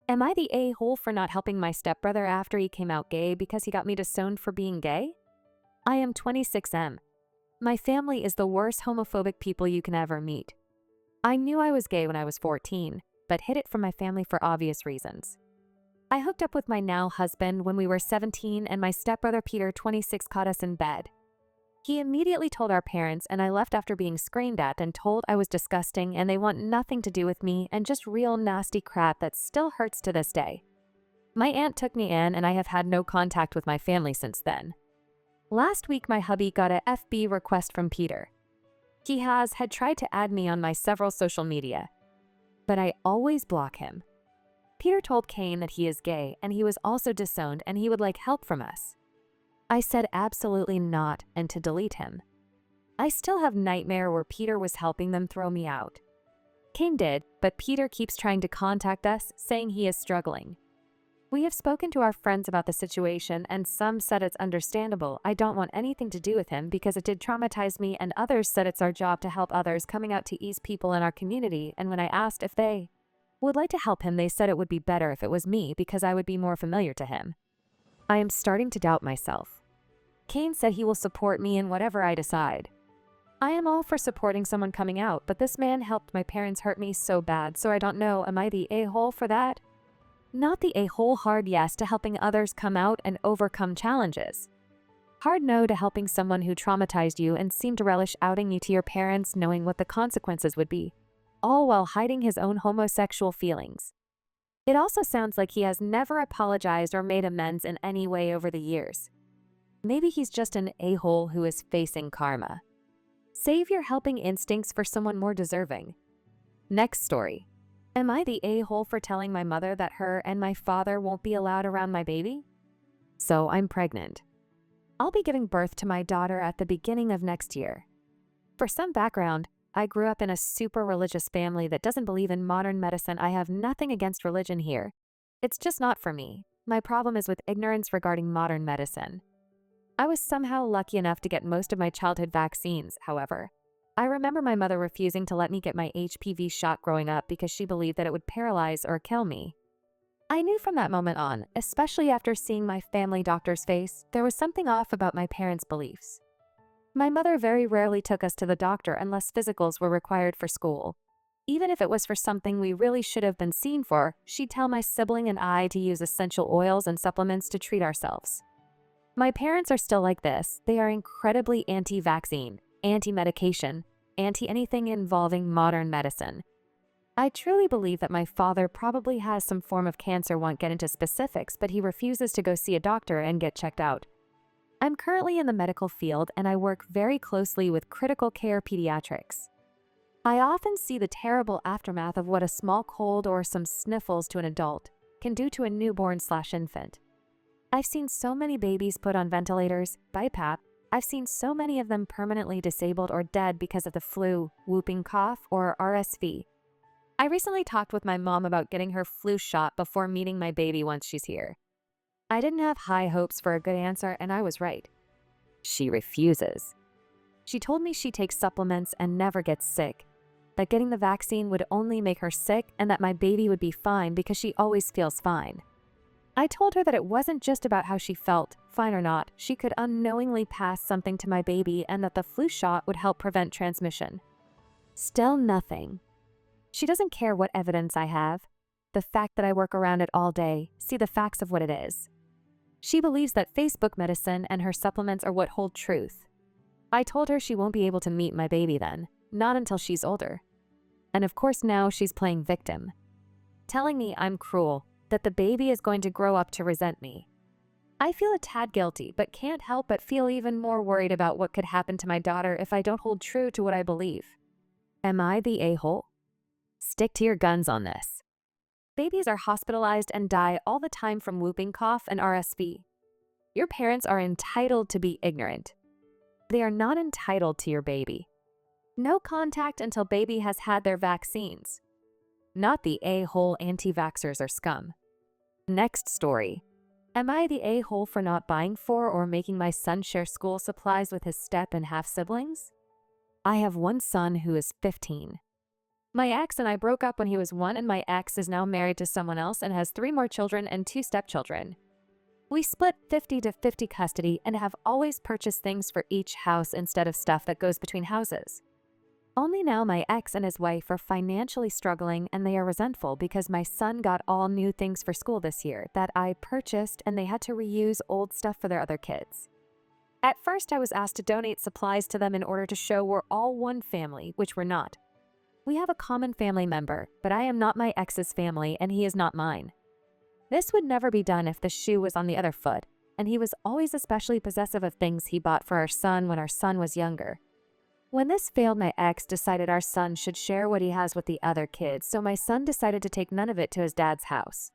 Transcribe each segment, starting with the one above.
Am I the a-hole for not helping my stepbrother after he came out gay because he got me disowned for being gay? I am 26M. My family is the worst homophobic people you can ever meet. I knew I was gay when I was 14, but hid it from my family for obvious reasons. I hooked up with my now husband when we were 17 and my stepbrother Peter, 26, caught us in bed. He immediately told our parents and I left after being screamed at and told I was disgusting and they want nothing to do with me and just real nasty crap that still hurts to this day. My aunt took me in and I have had no contact with my family since then. Last week my hubby got a FB request from Peter. He had tried to add me on my several social media, but I always block him. Peter told Kane that he is gay and he was also disowned and he would like help from us. I said absolutely not and to delete him. I still have nightmare where Peter was helping them throw me out. Kane did, but Peter keeps trying to contact us, saying he is struggling. We have spoken to our friends about the situation and some said it's understandable. I don't want anything to do with him because it did traumatize me, and others said it's our job to help others coming out to ease people in our community, and when I asked if they would like to help him, they said it would be better if it was me because I would be more familiar to him. I am starting to doubt myself. Kane said he will support me in whatever I decide. I am all for supporting someone coming out, but this man helped my parents hurt me so bad, so I don't know, am I the a-hole for that? Not the a-hole hard yes to helping others come out and overcome challenges. Hard no to helping someone who traumatized you and seemed to relish outing you to your parents knowing what the consequences would be, all while hiding his own homosexual feelings. It also sounds like he has never apologized or made amends in any way over the years. Maybe he's just an a-hole who is facing karma. Save your helping instincts for someone more deserving. Next story. Am I the a-hole for telling my mother that her and my father won't be allowed around my baby? So I'm pregnant. I'll be giving birth to my daughter at the beginning of next year. For some background, I grew up in a super religious family that doesn't believe in modern medicine. I have nothing against religion here. It's just not for me. My problem is with ignorance regarding modern medicine. I was somehow lucky enough to get most of my childhood vaccines, however. I remember my mother refusing to let me get my HPV shot growing up because she believed that it would paralyze or kill me. I knew from that moment on, especially after seeing my family doctor's face, there was something off about my parents' beliefs. My mother very rarely took us to the doctor unless physicals were required for school. Even if it was for something we really should have been seen for, she'd tell my sibling and I to use essential oils and supplements to treat ourselves. My parents are still like this. They are incredibly anti-vaccine, anti-medication, anti-anything involving modern medicine. I truly believe that my father probably has some form of cancer. Won't get into specifics, but he refuses to go see a doctor and get checked out. I'm currently in the medical field and I work very closely with critical care pediatrics. I often see the terrible aftermath of what a small cold or some sniffles to an adult can do to a newborn/infant. I've seen so many babies put on ventilators, BiPAP. I've seen so many of them permanently disabled or dead because of the flu, whooping cough, or RSV. I recently talked with my mom about getting her flu shot before meeting my baby once she's here. I didn't have high hopes for a good answer and I was right. She refuses. She told me she takes supplements and never gets sick, that getting the vaccine would only make her sick and that my baby would be fine because she always feels fine. I told her that it wasn't just about how she felt, fine or not, she could unknowingly pass something to my baby and that the flu shot would help prevent transmission. Still nothing. She doesn't care what evidence I have. The fact that I work around it all day, see the facts of what it is. She believes that Facebook medicine and her supplements are what hold truth. I told her she won't be able to meet my baby then, not until she's older. And of course now she's playing victim, telling me I'm cruel, that the baby is going to grow up to resent me. I feel a tad guilty, but can't help but feel even more worried about what could happen to my daughter if I don't hold true to what I believe. Am I the a-hole? Stick to your guns on this. Babies are hospitalized and die all the time from whooping cough and RSV. Your parents are entitled to be ignorant. They are not entitled to your baby. No contact until baby has had their vaccines. Not the a-hole anti-vaxxers are scum. Next story. Am I the a-hole for not buying for or making my son share school supplies with his step and half siblings? I have one son who is 15. My ex and I broke up when he was 1, and my ex is now married to someone else and has 3 more children and 2 stepchildren. We split 50-50 custody and have always purchased things for each house instead of stuff that goes between houses. Only now my ex and his wife are financially struggling, and they are resentful because my son got all new things for school this year that I purchased, and they had to reuse old stuff for their other kids. At first, I was asked to donate supplies to them in order to show we're all one family, which we're not. We have a common family member, but I am not my ex's family and he is not mine. This would never be done if the shoe was on the other foot, and he was always especially possessive of things he bought for our son when our son was younger. When this failed, my ex decided our son should share what he has with the other kids, so my son decided to take none of it to his dad's house.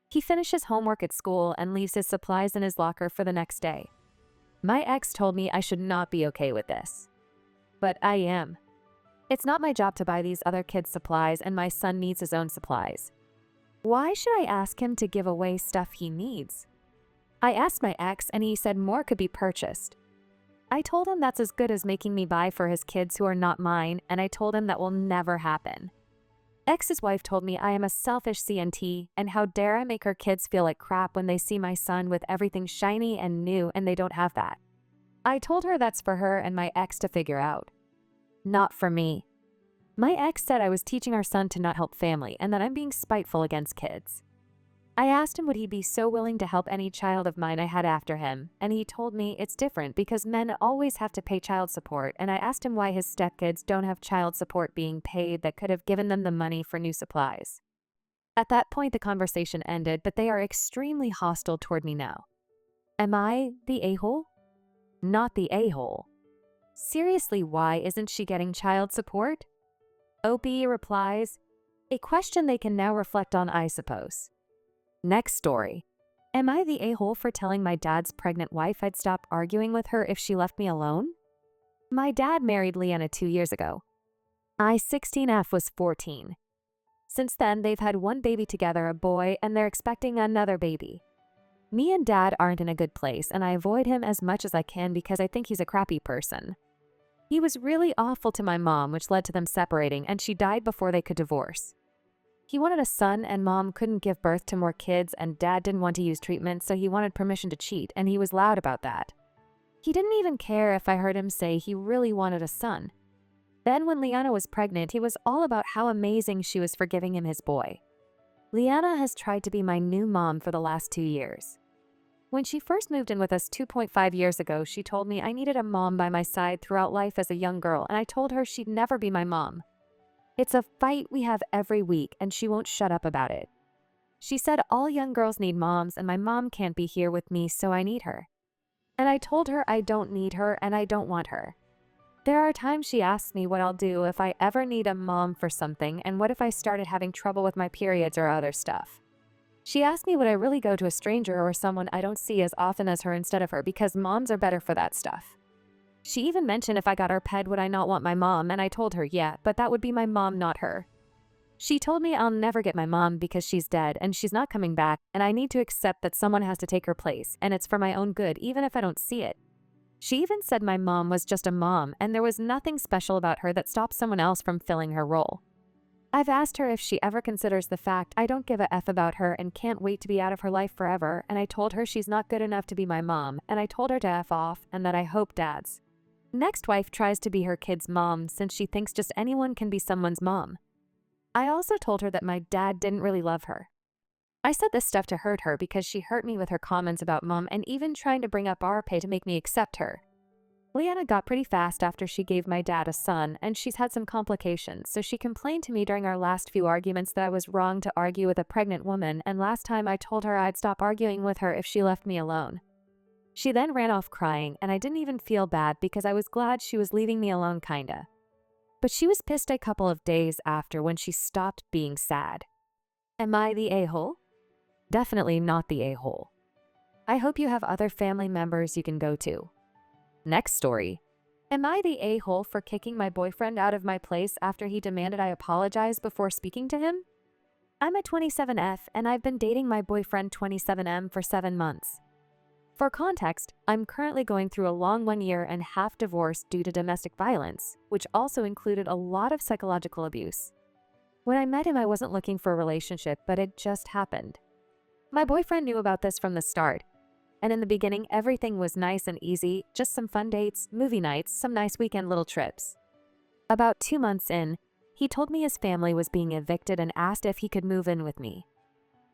He finishes homework at school and leaves his supplies in his locker for the next day. My ex told me I should not be okay with this. But I am. It's not my job to buy these other kids' supplies, and my son needs his own supplies. Why should I ask him to give away stuff he needs? I asked my ex, and he said more could be purchased. I told him that's as good as making me buy for his kids who are not mine, and I told him that will never happen. Ex's wife told me I am a selfish CNT, and how dare I make her kids feel like crap when they see my son with everything shiny and new and they don't have that. I told her that's for her and my ex to figure out. Not for me. My ex said I was teaching our son to not help family and that I'm being spiteful against kids. I asked him would he be so willing to help any child of mine I had after him, and he told me it's different because men always have to pay child support, and I asked him why his stepkids don't have child support being paid that could have given them the money for new supplies. At that point the conversation ended, but they are extremely hostile toward me now. Am I the a-hole? Not the a-hole. Seriously, why isn't she getting child support? Opie replies, a question they can now reflect on, I suppose. Next story. Am I the a-hole for telling my dad's pregnant wife I'd stop arguing with her if she left me alone? My dad married Leanna 2 years ago. I 16F was 14. Since then, they've had 1 baby together, a boy, and they're expecting another baby. Me and dad aren't in a good place, and I avoid him as much as I can because I think he's a crappy person. He was really awful to my mom, which led to them separating, and she died before they could divorce. He wanted a son, and mom couldn't give birth to more kids, and dad didn't want to use treatment, so he wanted permission to cheat, and he was loud about that. He didn't even care if I heard him say he really wanted a son. Then when Leanna was pregnant, he was all about how amazing she was for giving him his boy. Leanna has tried to be my new mom for the last 2 years. When she first moved in with us 2.5 years ago, she told me I needed a mom by my side throughout life as a young girl, and I told her she'd never be my mom. It's a fight we have every week, and she won't shut up about it. She said all young girls need moms, and my mom can't be here with me, so I need her. And I told her I don't need her and I don't want her. There are times she asks me what I'll do if I ever need a mom for something, and what if I started having trouble with my periods or other stuff. She asked me would I really go to a stranger or someone I don't see as often as her instead of her because moms are better for that stuff. She even mentioned if I got her ped would I not want my mom, and I told her yeah, but that would be my mom, not her. She told me I'll never get my mom because she's dead and she's not coming back, and I need to accept that someone has to take her place, and it's for my own good even if I don't see it. She even said my mom was just a mom and there was nothing special about her that stopped someone else from filling her role. I've asked her if she ever considers the fact I don't give a F about her and can't wait to be out of her life forever, and I told her she's not good enough to be my mom, and I told her to F off and that I hope dad's next wife tries to be her kid's mom since she thinks just anyone can be someone's mom. I also told her that my dad didn't really love her. I said this stuff to hurt her because she hurt me with her comments about mom and even trying to bring up our pay to make me accept her. Leanna got pretty fast after she gave my dad a son, and she's had some complications, so she complained to me during our last few arguments that I was wrong to argue with a pregnant woman, and last time I told her I'd stop arguing with her if she left me alone. She then ran off crying, and I didn't even feel bad because I was glad she was leaving me alone kinda. But she was pissed a couple of days after when she stopped being sad. Am I the a-hole? Definitely not the a-hole. I hope you have other family members you can go to. Next story. Am I the a-hole for kicking my boyfriend out of my place after he demanded I apologize before speaking to him? I'm a 27F and I've been dating my boyfriend 27M for 7 months. For context, I'm currently going through a long 1.5 year divorce due to domestic violence, which also included a lot of psychological abuse. When I met him, I wasn't looking for a relationship, but it just happened. My boyfriend knew about this from the start, and in the beginning, everything was nice and easy, just some fun dates, movie nights, some nice weekend little trips. About 2 months in, he told me his family was being evicted and asked if he could move in with me.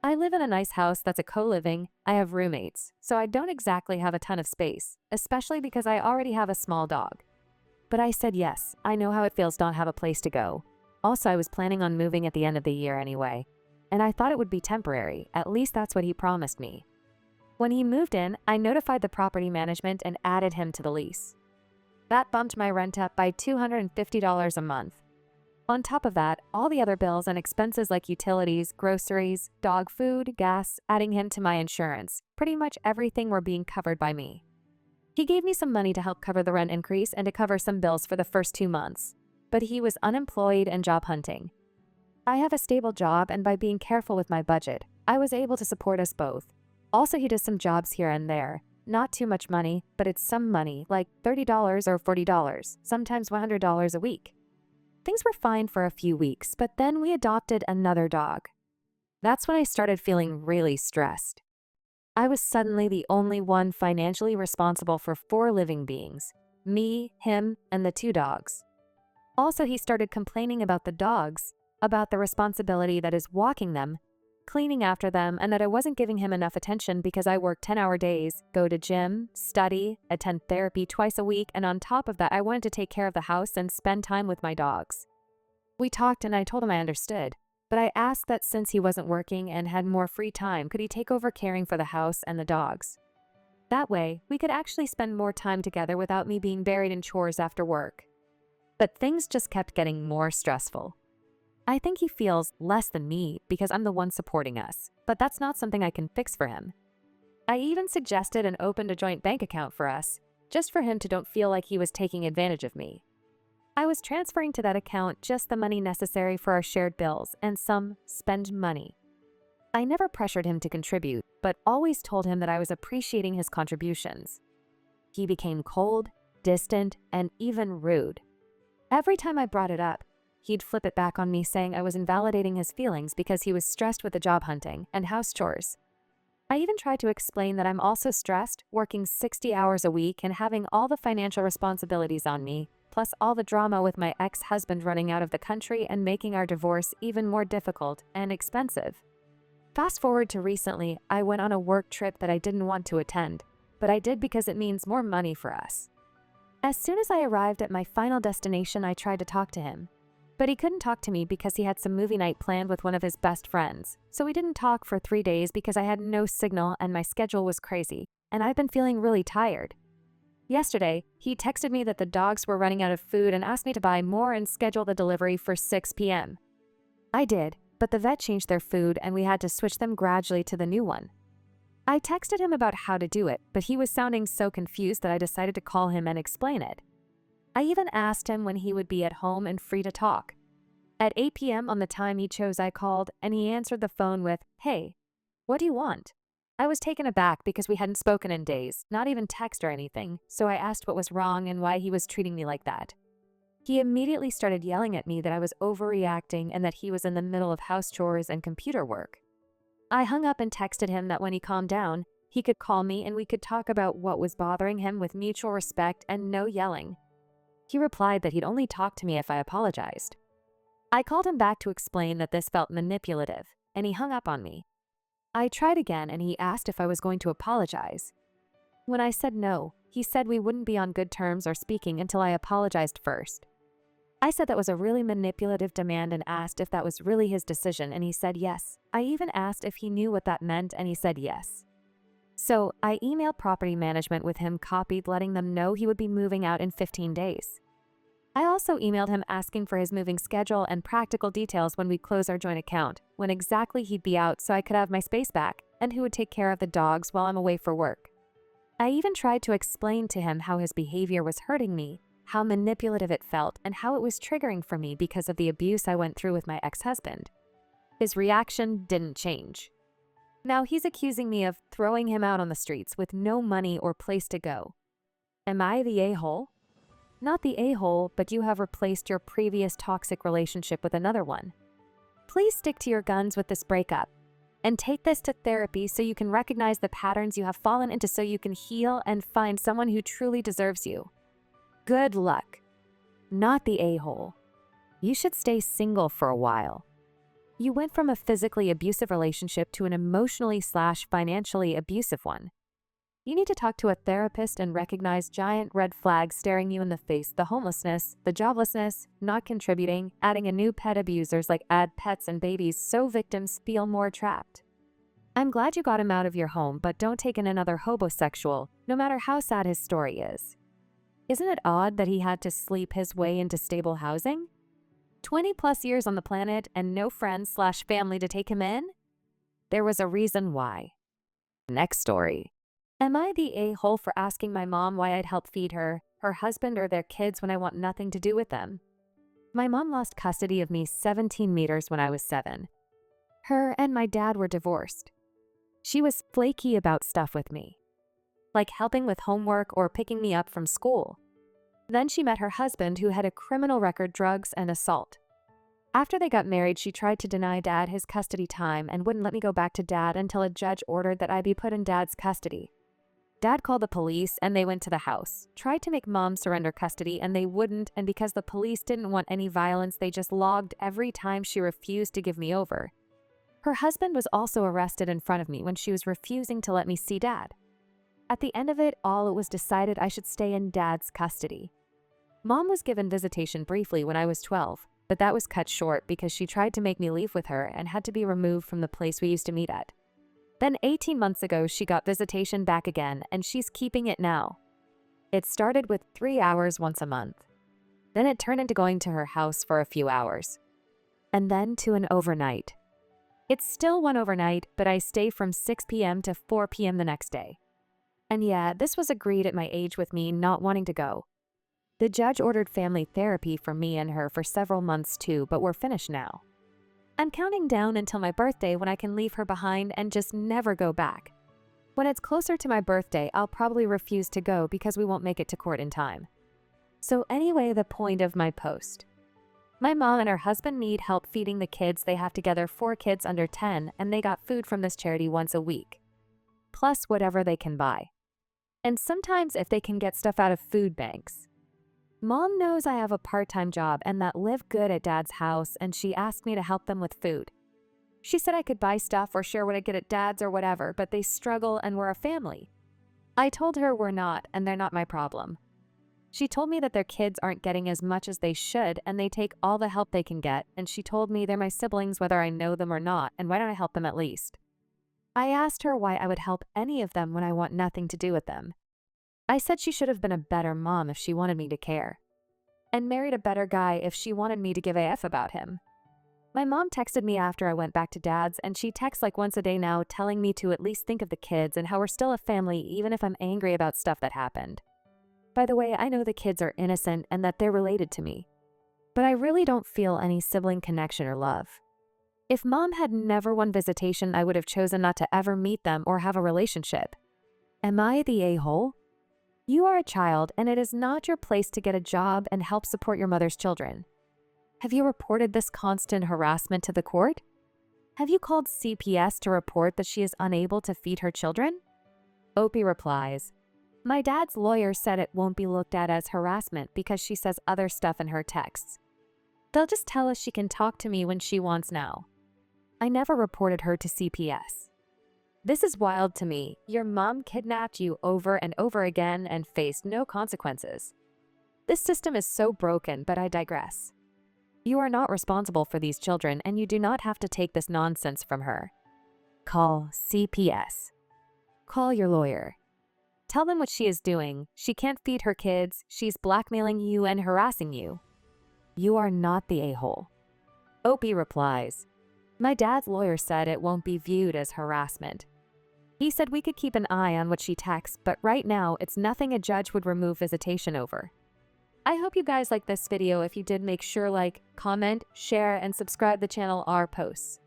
I live in a nice house that's a co-living. I have roommates, so I don't exactly have a ton of space, especially because I already have a small dog. But I said yes, I know how it feels to not have a place to go. Also, I was planning on moving at the end of the year anyway, and I thought it would be temporary, at least that's what he promised me. When he moved in, I notified the property management and added him to the lease. That bumped my rent up by $250 a month. On top of that, all the other bills and expenses like utilities, groceries, dog food, gas, adding him to my insurance, pretty much everything were being covered by me. He gave me some money to help cover the rent increase and to cover some bills for the first 2 months, but he was unemployed and job hunting. I have a stable job, and by being careful with my budget, I was able to support us both. Also, he does some jobs here and there. Not too much money, but it's some money, like $30 or $40, sometimes $100 a week. Things were fine for a few weeks, but then we adopted another dog. That's when I started feeling really stressed. I was suddenly the only one financially responsible for 4 living beings, me, him, and the 2 dogs. Also, he started complaining about the dogs, about the responsibility that is walking them, cleaning after them, and that I wasn't giving him enough attention because I work 10-hour days, go to gym, study, attend therapy twice a week, and on top of that, I wanted to take care of the house and spend time with my dogs. We talked and I told him I understood, but I asked that since he wasn't working and had more free time, could he take over caring for the house and the dogs? That way, we could actually spend more time together without me being buried in chores after work. But things just kept getting more stressful. I think he feels less than me because I'm the one supporting us, but that's not something I can fix for him. I even suggested and opened a joint bank account for us, just for him to don't feel like he was taking advantage of me. I was transferring to that account just the money necessary for our shared bills and some spend money. I never pressured him to contribute, but always told him that I was appreciating his contributions. He became cold, distant, and even rude. Every time I brought it up, he'd flip it back on me saying I was invalidating his feelings because he was stressed with the job hunting and house chores. I even tried to explain that I'm also stressed, working 60 hours a week and having all the financial responsibilities on me, plus all the drama with my ex-husband running out of the country and making our divorce even more difficult and expensive. Fast forward to recently, I went on a work trip that I didn't want to attend, but I did because it means more money for us. As soon as I arrived at my final destination, I tried to talk to him. But he couldn't talk to me because he had some movie night planned with one of his best friends. So we didn't talk for 3 days because I had no signal and my schedule was crazy, and I've been feeling really tired. Yesterday, he texted me that the dogs were running out of food and asked me to buy more and schedule the delivery for 6 p.m. I did, but the vet changed their food and we had to switch them gradually to the new one. I texted him about how to do it, but he was sounding so confused that I decided to call him and explain it. I even asked him when he would be at home and free to talk. At 8 p.m. on the time he chose, I called, and he answered the phone with, "Hey, what do you want?" I was taken aback because we hadn't spoken in days, not even text or anything, so I asked what was wrong and why he was treating me like that. He immediately started yelling at me that I was overreacting and that he was in the middle of house chores and computer work. I hung up and texted him that when he calmed down, he could call me and we could talk about what was bothering him with mutual respect and no yelling. He replied that he'd only talk to me if I apologized. I called him back to explain that this felt manipulative, and he hung up on me. I tried again and he asked if I was going to apologize. When I said no, he said we wouldn't be on good terms or speaking until I apologized first. I said that was a really manipulative demand and asked if that was really his decision, and he said yes. I even asked if he knew what that meant, and he said yes. So I emailed property management with him copied, letting them know he would be moving out in 15 days. I also emailed him asking for his moving schedule and practical details when we close our joint account, when exactly he'd be out so I could have my space back, and who would take care of the dogs while I'm away for work. I even tried to explain to him how his behavior was hurting me, how manipulative it felt, and how it was triggering for me because of the abuse I went through with my ex-husband. His reaction didn't change. Now he's accusing me of throwing him out on the streets with no money or place to go. Am I the a-hole? Not the a-hole, but you have replaced your previous toxic relationship with another one. Please stick to your guns with this breakup. And take this to therapy so you can recognize the patterns you have fallen into so you can heal and find someone who truly deserves you. Good luck. Not the a-hole. You should stay single for a while. You went from a physically abusive relationship to an emotionally/financially abusive one. You need to talk to a therapist and recognize giant red flags staring you in the face: the homelessness, the joblessness, not contributing, adding a new pet abusers like add pets and babies so victims feel more trapped. I'm glad you got him out of your home, but don't take in another homosexual, no matter how sad his story is. Isn't it odd that he had to sleep his way into stable housing? 20+ years on the planet and no friends/family to take him in? There was a reason why. Next story. Am I the a-hole for asking my mom why I'd help feed her husband, or their kids when I want nothing to do with them? My mom lost custody of me 17 meters when I was 7. Her and my dad were divorced. She was flaky about stuff with me, like helping with homework or picking me up from school. Then she met her husband, who had a criminal record, drugs and assault. After they got married, she tried to deny Dad his custody time and wouldn't let me go back to Dad until a judge ordered that I be put in Dad's custody. Dad called the police and they went to the house, tried to make Mom surrender custody and they wouldn't, and because the police didn't want any violence, they just logged every time she refused to give me over. Her husband was also arrested in front of me when she was refusing to let me see Dad. At the end of it all, it was decided I should stay in Dad's custody. Mom was given visitation briefly when I was 12, but that was cut short because she tried to make me leave with her and had to be removed from the place we used to meet at. Then 18 months ago, she got visitation back again, and she's keeping it now. It started with 3 hours once a month. Then it turned into going to her house for a few hours. And then to an overnight. It's still one overnight, but I stay from 6 p.m. to 4 p.m. the next day. And yeah, this was agreed at my age with me not wanting to go. The judge ordered family therapy for me and her for several months too, but we're finished now. I'm counting down until my birthday when I can leave her behind and just never go back. When it's closer to my birthday, I'll probably refuse to go because we won't make it to court in time. So anyway, the point of my post. My mom and her husband need help feeding the kids. They have together 4 kids under 10, and they got food from this charity once a week, plus whatever they can buy. And sometimes if they can get stuff out of food banks. Mom knows I have a part-time job and that live good at Dad's house, and she asked me to help them with food. She said I could buy stuff or share what I get at Dad's or whatever, but they struggle and we're a family. I told her we're not, and they're not my problem. She told me that their kids aren't getting as much as they should and they take all the help they can get, and she told me they're my siblings whether I know them or not, and why don't I help them at least? I asked her why I would help any of them when I want nothing to do with them. I said she should have been a better mom if she wanted me to care, and married a better guy if she wanted me to give a F about him. My mom texted me after I went back to Dad's, and she texts like once a day now telling me to at least think of the kids and how we're still a family even if I'm angry about stuff that happened. By the way, I know the kids are innocent and that they're related to me, but I really don't feel any sibling connection or love. If Mom had never won visitation, I would have chosen not to ever meet them or have a relationship. Am I the a-hole? You are a child, and it is not your place to get a job and help support your mother's children. Have you reported this constant harassment to the court? Have you called CPS to report that she is unable to feed her children? Opie replies, my dad's lawyer said it won't be looked at as harassment because she says other stuff in her texts. They'll just tell us she can talk to me when she wants now. I never reported her to CPS. This is wild to me. Your mom kidnapped you over and over again and faced no consequences. This system is so broken, but I digress. You are not responsible for these children, and you do not have to take this nonsense from her. Call CPS. Call your lawyer. Tell them what she is doing. She can't feed her kids. She's blackmailing you and harassing you. You are not the a-hole. Opie replies, my dad's lawyer said it won't be viewed as harassment. He said we could keep an eye on what she texts, but right now it's nothing a judge would remove visitation over. I hope you guys liked this video. If you did, make sure like, comment, share, and subscribe the channel. Our posts.